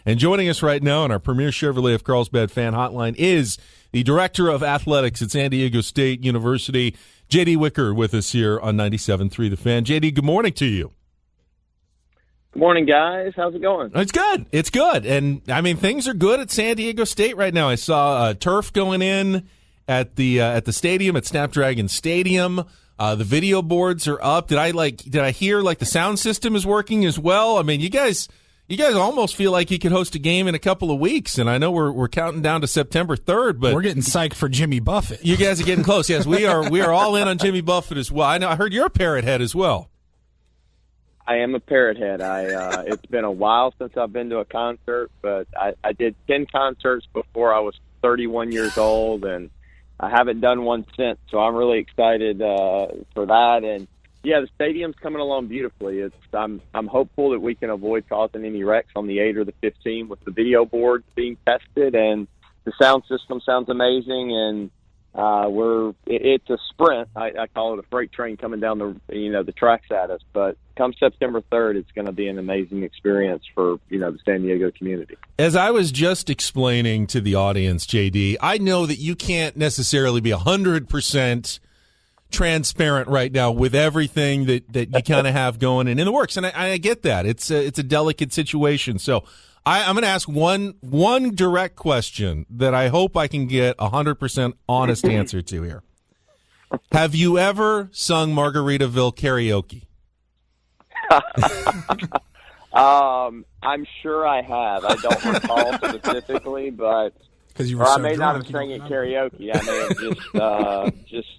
And joining us right now on our premier Chevrolet of Carlsbad fan hotline is the Director of Athletics at San Diego State University, J.D. Wicker, with us here on 97.3 The Fan. J.D., good morning to you. Good morning, guys. How's it going? It's good. It's good. And, I mean, things are good at San Diego State right now. I saw turf going in at the stadium, at Snapdragon Stadium. The video boards are up. Did I hear like the sound system is working as well? I mean, you guys almost feel like you could host a game in a couple of weeks, and I know we're counting down to September 3rd, but we're getting psyched for Jimmy Buffett. You guys are getting close. Yes, we are all in on Jimmy Buffett as well. I heard you're a Parrot head as well. I am a Parrot head. It's been a while since I've been to a concert, but I did 10 concerts before I was 31 years old, and I haven't done one since, so I'm really excited for that. And yeah, the stadium's coming along beautifully. I'm hopeful that we can avoid causing any wrecks on the 8 or the 15 with the video boards being tested, and the sound system sounds amazing. And it's a sprint. I call it a freight train coming down the tracks at us. But come September 3rd, it's going to be an amazing experience for the San Diego community. As I was just explaining to the audience, JD, I know that you can't necessarily be 100% transparent right now with everything that you kind of have going in the works, and I get that it's a delicate situation. So I'm going to ask one direct question that I hope I can get 100% honest answer to here. Have you ever sung Margaritaville karaoke? I'm sure I have. I don't recall specifically, but I may not have sang it karaoke. I may have just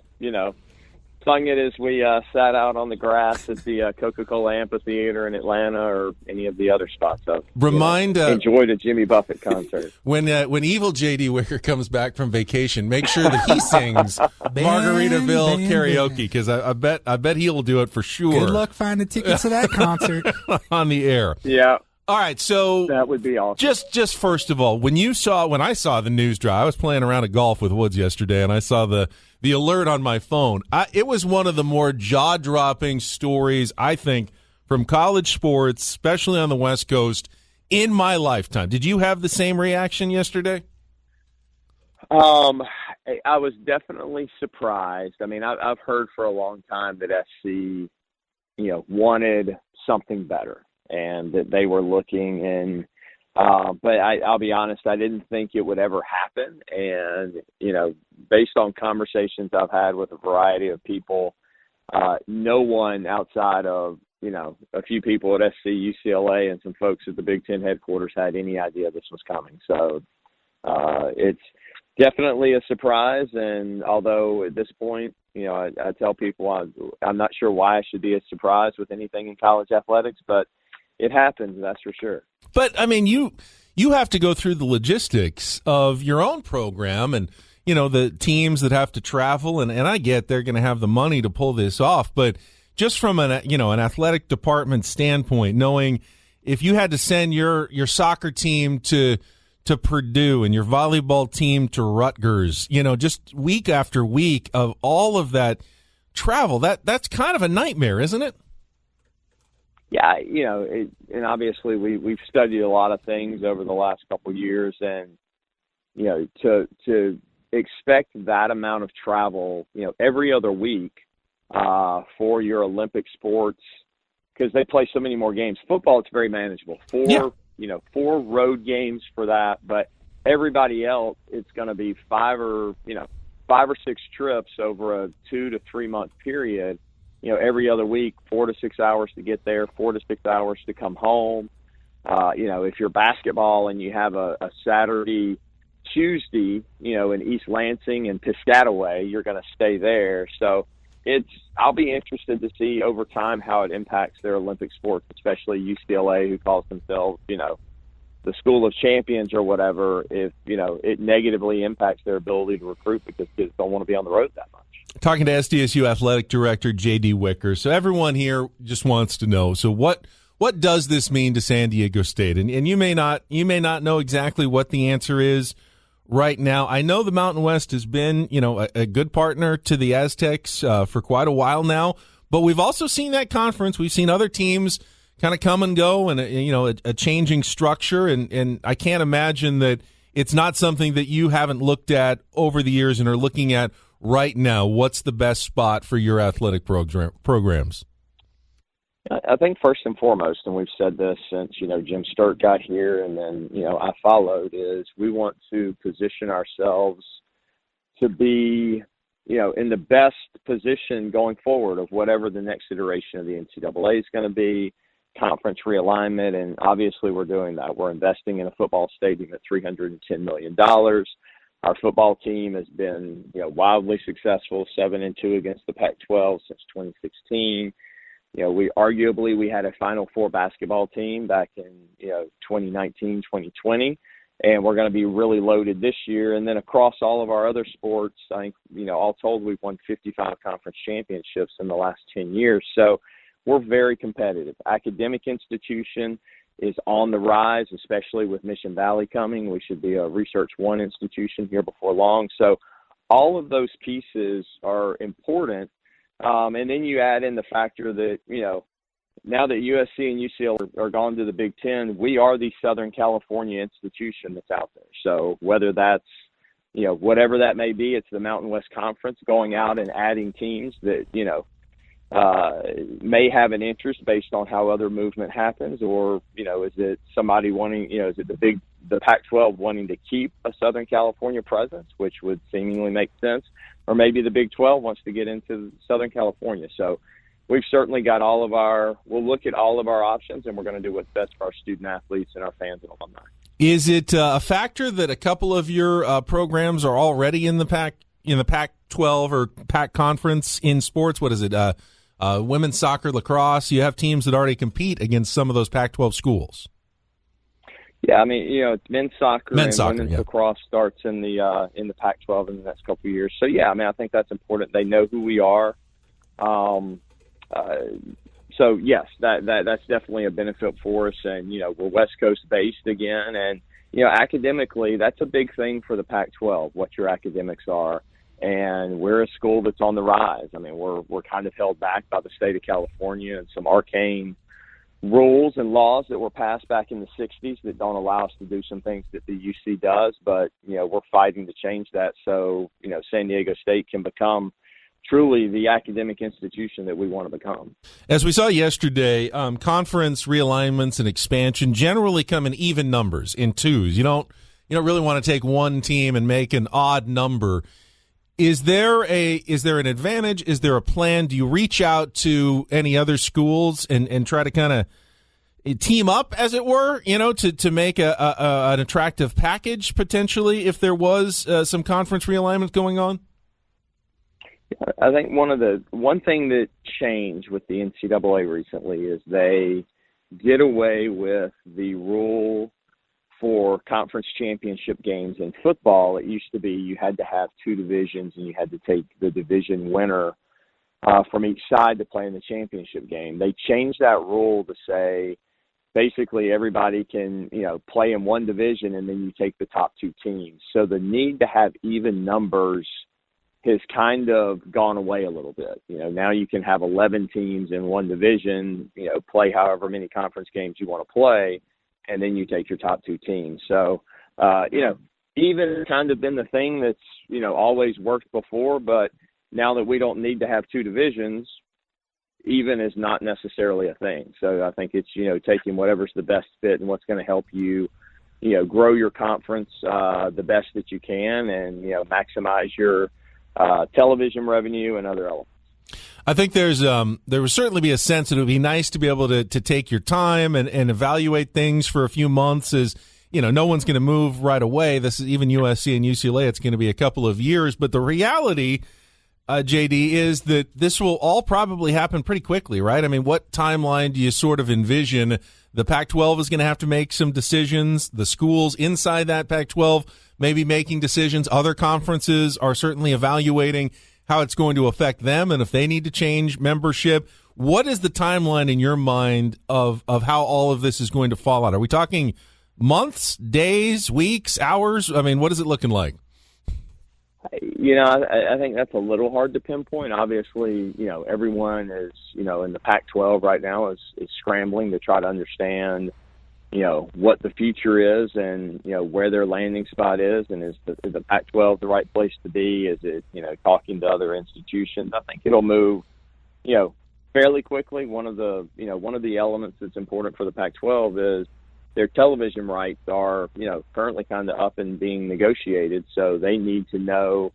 sung it as we sat out on the grass at the Coca-Cola Amphitheater in Atlanta or any of the other spots. So, enjoyed a Jimmy Buffett concert. When Evil J.D. Wicker comes back from vacation, make sure that he sings Margaritaville karaoke, because I bet he'll do it for sure. Good luck finding tickets to that concert on the air. Yeah. All right, so that would be awesome. Just first of all, when I saw the news drive, I was playing around at golf with Woods yesterday, and I saw the alert on my phone. It was one of the more jaw-dropping stories, I think, from college sports, especially on the West Coast, in my lifetime. Did you have the same reaction yesterday? I was definitely surprised. I mean, I've heard for a long time that SC, wanted something better, and that they were looking, and but I'll be honest, I didn't think it would ever happen. And, based on conversations I've had with a variety of people, no one outside of, a few people at SC, UCLA, and some folks at the Big Ten headquarters had any idea this was coming. So it's definitely a surprise. And although at this point, I tell people I'm not sure why I should be as surprised with anything in college athletics, but it happens, that's for sure. But, I mean, you have to go through the logistics of your own program and, the teams that have to travel. And I get they're going to have the money to pull this off. But just from an athletic department standpoint, knowing if you had to send your soccer team to Purdue and your volleyball team to Rutgers, just week after week of all of that travel, that's kind of a nightmare, isn't it? Yeah, and obviously we've studied a lot of things over the last couple of years, and to expect that amount of travel, every other week for your Olympic sports, because they play so many more games. Football, it's very manageable. Four road games for that, but everybody else, it's going to be 5 or 6 trips over a 2 to 3 month period. Every other week, 4 to 6 hours to get there, 4 to 6 hours to come home. If you're basketball and you have a Saturday, Tuesday, in East Lansing and Piscataway, you're going to stay there. So I'll be interested to see over time how it impacts their Olympic sports, especially UCLA, who calls themselves, the School of Champions or whatever, if, it negatively impacts their ability to recruit because kids don't want to be on the road that much. Talking to Sdsu Athletic Director J.D. Wicker. So everyone here just wants to know, so what does this mean to San Diego State? And you may not know exactly what the answer is right now. I know the Mountain West has been, a good partner to the Aztecs for quite a while now, but we've also seen that conference. We've seen other teams kind of come and go, and a changing structure, and I can't imagine that it's not something that you haven't looked at over the years and are looking at right now. What's the best spot for your athletic programs? I think first and foremost, and we've said this since, Jim Sturt got here and then, I followed, is we want to position ourselves to be, in the best position going forward of whatever the next iteration of the NCAA is going to be, conference realignment, and obviously we're doing that. We're investing in a football stadium at $310 million. Our football team has been, wildly successful, 7-2 against the Pac-12 since 2016. We had a Final Four basketball team back in 2019, 2020, and we're going to be really loaded this year. And then across all of our other sports, I think all told, we've won 55 conference championships in the last 10 years. So we're very competitive. Academic institution is on the rise, especially with Mission Valley coming. We should be a Research One institution here before long. So all of those pieces are important. And then you add in the factor that, now that USC and UCLA are gone to the Big Ten, we are the Southern California institution that's out there. So whether that's, whatever that may be, it's the Mountain West Conference going out and adding teams that, may have an interest based on how other movement happens, or, is it somebody wanting, is it the Pac-12 wanting to keep a Southern California presence, which would seemingly make sense, or maybe the Big 12 wants to get into Southern California. So we've certainly got we'll look at all of our options, and we're going to do what's best for our student athletes and our fans and alumni. Is it a factor that a couple of your programs are already in the Pac-12 or Pac Conference in sports? What is it? Women's soccer, lacrosse. You have teams that already compete against some of those Pac-12 schools. Yeah, I mean, men's soccer and women's lacrosse starts in the Pac-12 in the next couple of years. So yeah, I mean, I think that's important. They know who we are. So yes, that's definitely a benefit for us. And we're West Coast based again, and academically, that's a big thing for the Pac-12. What your academics are. And we're a school that's on the rise. I mean, we're kind of held back by the state of California and some arcane rules and laws that were passed back in the 60s that don't allow us to do some things that the UC does. But, we're fighting to change that so, San Diego State can become truly the academic institution that we want to become. As we saw yesterday, conference realignments and expansion generally come in even numbers, in twos. You don't really want to take one team and make an odd number. Is there an advantage? Is there a plan? Do you reach out to any other schools and try to kind of team up, as it were, to make an attractive package potentially if there was some conference realignment going on? I think one thing that changed with the NCAA recently is they did away with the rule for conference championship games in football. It used to be you had to have two divisions and you had to take the division winner from each side to play in the championship game. They changed that rule to say basically everybody can, play in one division and then you take the top two teams. So the need to have even numbers has kind of gone away a little bit. Now you can have 11 teams in one division, play however many conference games you want to play, and then you take your top two teams. So, even kind of been the thing that's, always worked before, but now that we don't need to have two divisions, even is not necessarily a thing. So I think it's, taking whatever's the best fit and what's going to help you, grow your conference the best that you can and, maximize your television revenue and other elements. I think there would certainly be a sense that it would be nice to be able to take your time and evaluate things for a few months. As no one's going to move right away. This is even USC and UCLA. It's going to be a couple of years. But the reality, JD, is that this will all probably happen pretty quickly, right? I mean, what timeline do you sort of envision? The Pac-12 is going to have to make some decisions. The schools inside that Pac-12 may be making decisions. Other conferences are certainly evaluating how it's going to affect them and if they need to change membership. What is the timeline in your mind of how all of this is going to fall out? Are we talking months, days, weeks, hours? I mean, what is it looking like? I think that's a little hard to pinpoint. Obviously, everyone is, in the Pac-12 right now is scrambling to try to understand, what the future is and, where their landing spot is. And is the Pac-12 the right place to be? Is it, talking to other institutions? I think it'll move, fairly quickly. One of the elements that's important for the Pac-12 is their television rights are, currently kind of up and being negotiated. So they need to know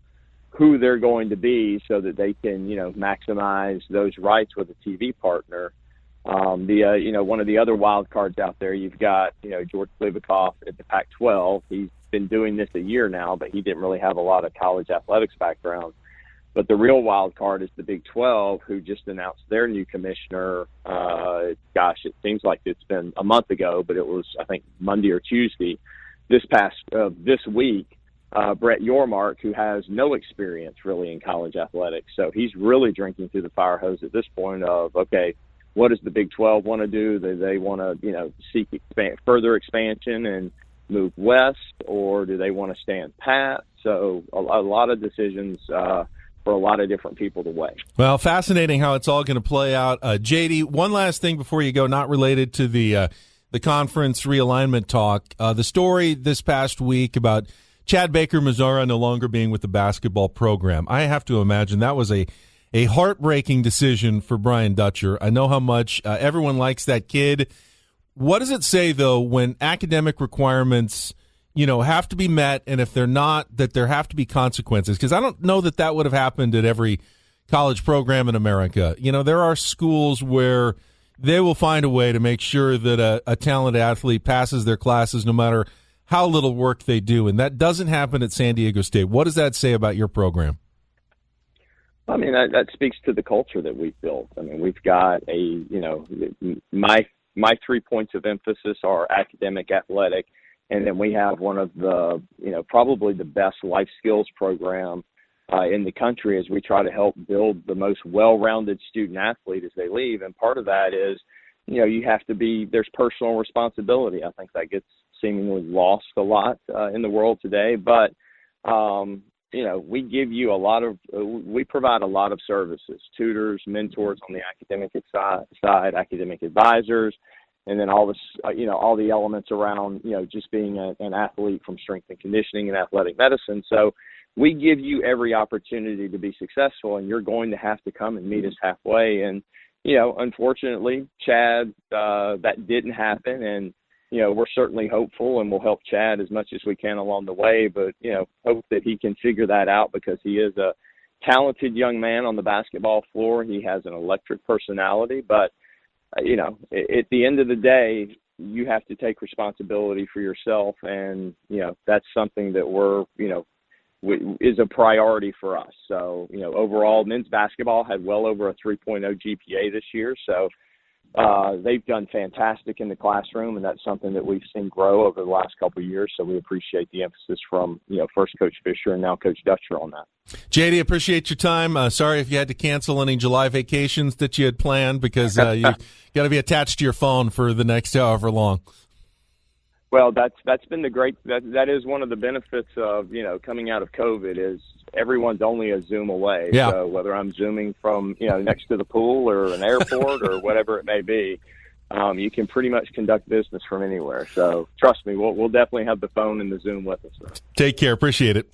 who they're going to be so that they can, maximize those rights with a TV partner. One of the other wild cards out there, you've got, George Kliavkoff at the Pac-12. He's been doing this a year now, but he didn't really have a lot of college athletics background. But the real wild card is the Big 12, who just announced their new commissioner. It seems like it's been a month ago, but it was, I think, Monday or Tuesday this week. Brett Yormark, who has no experience really in college athletics. So he's really drinking through the fire hose at this point of, okay, what does the Big 12 want to do? Do they want to, seek further expansion and move west, or do they want to stand pat? So a lot of decisions for a lot of different people to weigh. Well, fascinating how it's all going to play out. JD, one last thing before you go, not related to the conference realignment talk. The story this past week about Chad Baker-Mazara no longer being with the basketball program. I have to imagine that was a heartbreaking decision for Brian Dutcher. I know how much everyone likes that kid. What does it say, though, when academic requirements have to be met, and if they're not, that there have to be consequences? Because I don't know that would have happened at every college program in America. There are schools where they will find a way to make sure that a talented athlete passes their classes no matter how little work they do, and that doesn't happen at San Diego State. What does that say about your program? I mean, that speaks to the culture that we've built. I mean, we've got my 3 points of emphasis are academic, athletic, and then we have one of the, probably the best life skills program in the country as we try to help build the most well-rounded student athlete as they leave. And part of that is, you have to there's personal responsibility. I think that gets seemingly lost a lot in the world today. But, we give you we provide a lot of services, tutors, mentors on the academic side, academic advisors, and then all this, all the elements around, just being an athlete from strength and conditioning and athletic medicine. So we give you every opportunity to be successful, and you're going to have to come and meet us halfway. And, unfortunately, Chad, that didn't happen. And, we're certainly hopeful, and we'll help Chad as much as we can along the way, but, hope that he can figure that out because he is a talented young man on the basketball floor. He has an electric personality, but, at the end of the day, you have to take responsibility for yourself. And, that's something that is a priority for us. So, overall, men's basketball had well over a 3.0 GPA this year. So they've done fantastic in the classroom, and that's something that we've seen grow over the last couple of years. So we appreciate the emphasis from, first Coach Fisher and now Coach Dutcher on that. JD, appreciate your time. Sorry if you had to cancel any July vacations that you had planned because you got to be attached to your phone for the next however long. Well, that's been that is one of the benefits of, coming out of COVID is everyone's only a Zoom away. Yeah. So whether I'm Zooming from, next to the pool or an airport or whatever it may be, you can pretty much conduct business from anywhere. So trust me, we'll definitely have the phone and the Zoom with us. Take care. Appreciate it.